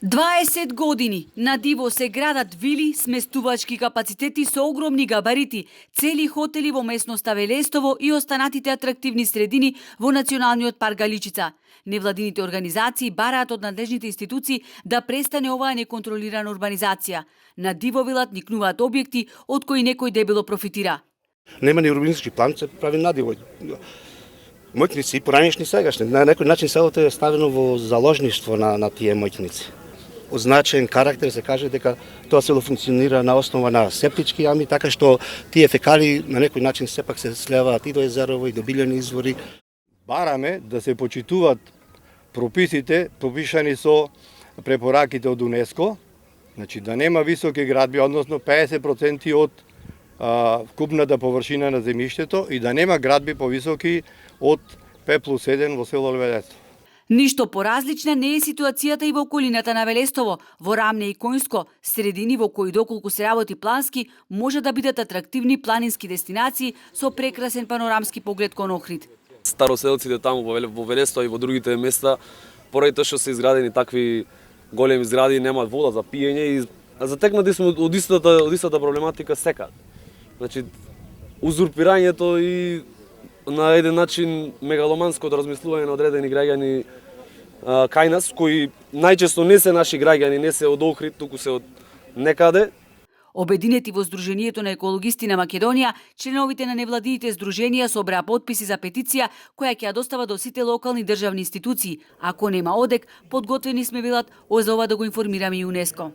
20 години на диво се градат вили, сместувачки капацитети со огромни габарити, цели хотели во местноста Велестово и останатите атрактивни средини во Националниот парк Галичица. Невладините организации бараат од надлежните институции да престане оваа неконтролирана урбанизација. На диво вилат никнуваат објекти од кои некој дебело профитира. Нема ни урбанистички план, се прави надиво. Моќници и поранешни сегашни. На некој начин селото е ставено во заложништво на тие моќници. Означен карактер се каже дека тоа село функционира на основа на септички јами, така што тие фекали на некој начин сепак се слеваат и до езерово и до билјани извори. Бараме да се почитуваат прописите пропишани со препораките од УНЕСКО, значи да нема високи градби, односно 50% од купната површина на земјиштето и да нема градби повисоки од 5+1 во село Велестово. Ништо поразлична не е ситуацијата и во околината на Велестово, во Рамне и Коњско, средини во кои доколку се работи плански, може да бидат атрактивни планински дестинации со прекрасен панорамски поглед кон Охрид. Староселците таму во Велестово и во другите места, поради тоа што се изградени такви големи згради, немаат вода за пиење и затекнати сме од истата проблематика секад. Значи, узурпирањето и на еден начин мегаломанското размислување на одредени граѓани кај нас, кои најчесто не се наши граѓани, не се од Охрид, туку се од некаде. Обединети во Сдруженијето на екологисти на Македонија, членовите на невладините здруженија собраа потписи за петиција која ќе ја достава до сите локални државни институции. Ако нема одек, подготвени сме велат за ова да го информираме и УНЕСКО.